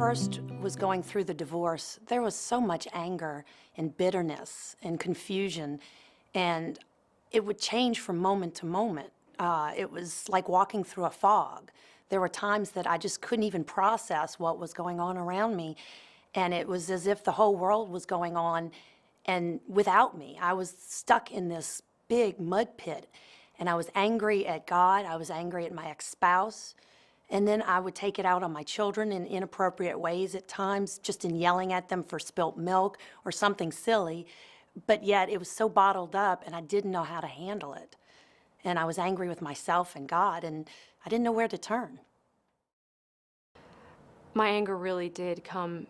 first was going through the divorce, there was so much anger and bitterness and confusion, and it would change from moment to moment. It was like walking through a fog. There were times that I just couldn't even process what was going on around me, and it was as if the whole world was going on and without me. I was stuck in this big mud pit, and I was angry at God, I was angry at my ex-spouse, and then I would take it out on my children in inappropriate ways at times, just in yelling at them for spilt milk or something silly, but yet it was so bottled up and I didn't know how to handle it. And I was angry with myself and God, and I didn't know where to turn. My anger really did come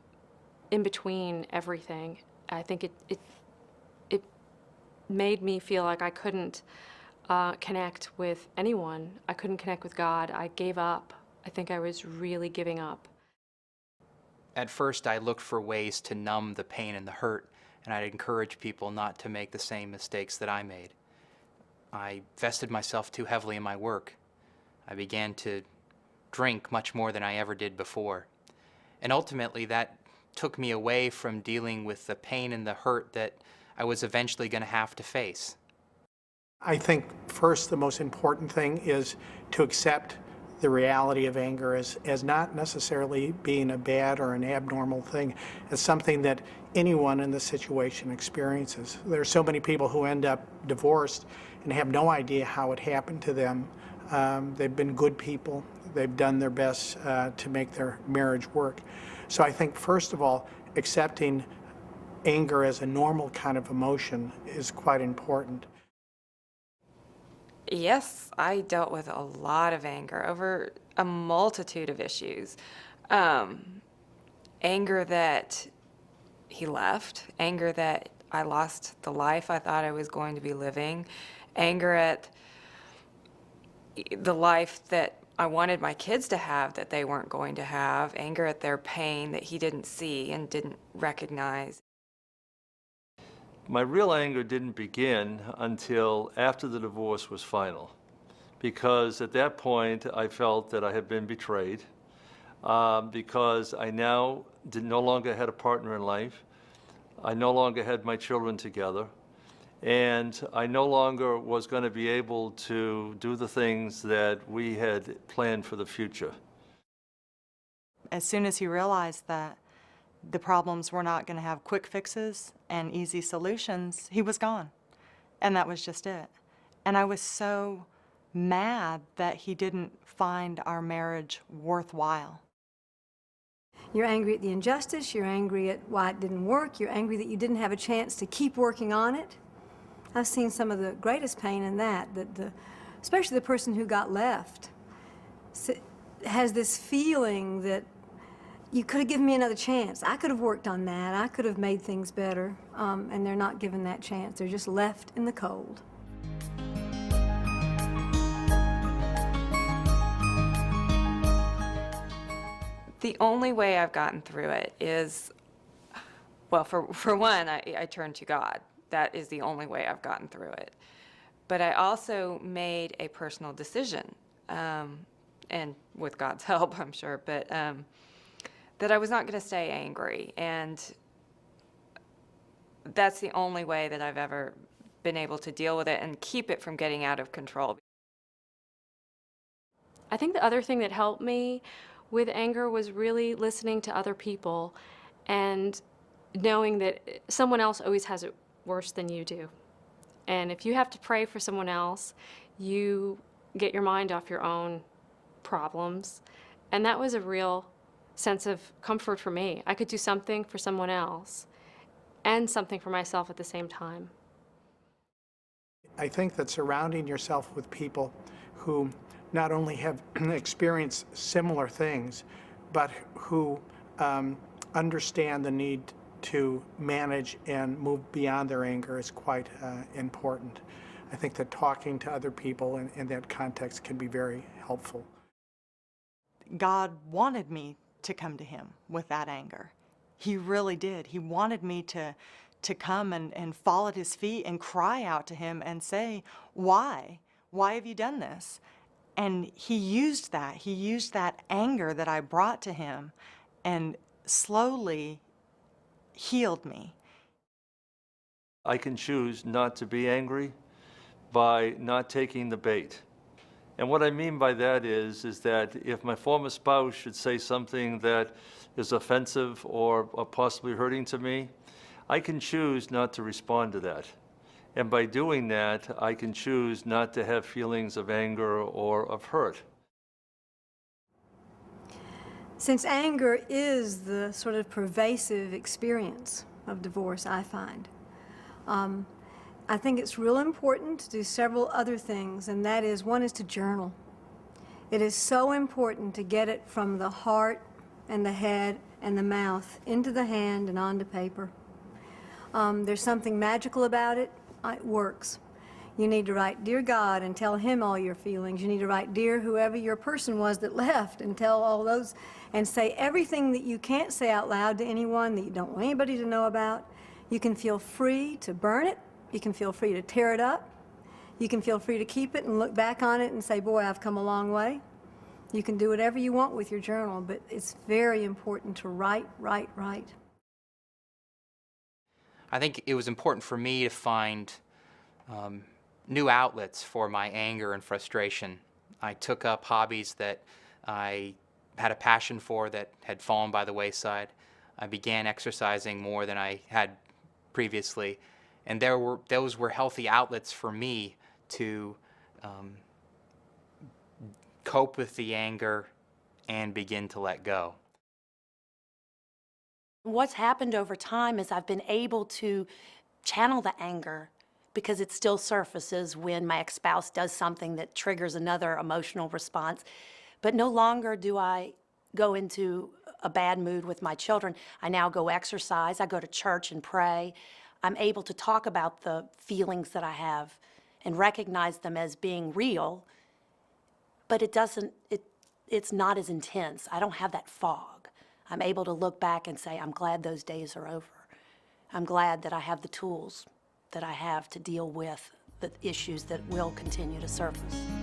in between everything. I think it made me feel like I couldn't connect with anyone. I couldn't connect with God. I gave up. I think I was really giving up. At first, I looked for ways to numb the pain and the hurt, and I'd encourage people not to make the same mistakes that I made. I vested myself too heavily in my work. I began to drink much more than I ever did before. And ultimately, that took me away from dealing with the pain and the hurt that I was eventually going to have to face. I think first the most important thing is to accept the reality of anger as not necessarily being a bad or an abnormal thing, as something that anyone in the situation experiences. There are so many people who end up divorced and have no idea how it happened to them. They've been good people. They've done their best to make their marriage work. So I think, first of all, accepting anger as a normal kind of emotion is quite important. Yes, I dealt with a lot of anger over a multitude of issues. Anger that he left, anger that I lost the life I thought I was going to be living, anger at the life that I wanted my kids to have that they weren't going to have, anger at their pain that he didn't see and didn't recognize. My real anger didn't begin until after the divorce was final, because at that point I felt that I had been betrayed, because I now no longer had a partner in life. I no longer had my children together, and I no longer was going to be able to do the things that we had planned for the future. As soon as he realized that the problems were not going to have quick fixes and easy solutions, he was gone. And that was just it. And I was so mad that he didn't find our marriage worthwhile. You're angry at the injustice, you're angry at why it didn't work, you're angry that you didn't have a chance to keep working on it. I've seen some of the greatest pain in that especially the person who got left has this feeling that you could have given me another chance. I could have worked on that. I could have made things better. And they're not given that chance. They're just left in the cold. The only way I've gotten through it is, well, for one, I turned to God. That is the only way I've gotten through it. But I also made a personal decision, and with God's help, I'm sure, but that I was not going to stay angry, and that's the only way that I've ever been able to deal with it and keep it from getting out of control. I think the other thing that helped me with anger was really listening to other people and knowing that someone else always has it worse than you do. And if you have to pray for someone else, you get your mind off your own problems. And that was a real sense of comfort for me. I could do something for someone else and something for myself at the same time. I think that surrounding yourself with people who not only have experienced similar things, but who understand the need to manage and move beyond their anger is quite important. I think that talking to other people in that context can be very helpful. God wanted me to come to him with that anger. He really did. He wanted me to come and fall at his feet and cry out to him and say, why? Why have you done this? And he used that. He used that anger that I brought to him and slowly healed me. I can choose not to be angry by not taking the bait. And what I mean by that is that if my former spouse should say something that is offensive or possibly hurting to me, I can choose not to respond to that. And by doing that, I can choose not to have feelings of anger or of hurt. Since anger is the sort of pervasive experience of divorce, I find, I think it's real important to do several other things, and that is, one is to journal. It is so important to get it from the heart and the head and the mouth into the hand and onto paper. There's something magical about it. It works. You need to write, "Dear God," and tell him all your feelings. You need to write, "Dear whoever your person was that left," and tell all those, and say everything that you can't say out loud to anyone, that you don't want anybody to know about. You can feel free to burn it. You can feel free to tear it up. You can feel free to keep it and look back on it and say, "Boy, I've come a long way." You can do whatever you want with your journal, but it's very important to write, write, write. I think it was important for me to find new outlets for my anger and frustration. I took up hobbies that I had a passion for that had fallen by the wayside. I began exercising more than I had previously, and those were healthy outlets for me to cope with the anger and begin to let go. What's happened over time is I've been able to channel the anger, because it still surfaces when my ex-spouse does something that triggers another emotional response. But no longer do I go into a bad mood with my children. I now go exercise, I go to church and pray. I'm able to talk about the feelings that I have and recognize them as being real, but it's not as intense. I don't have that fog. I'm able to look back and say, I'm glad those days are over. I'm glad that I have the tools that I have to deal with the issues that will continue to surface.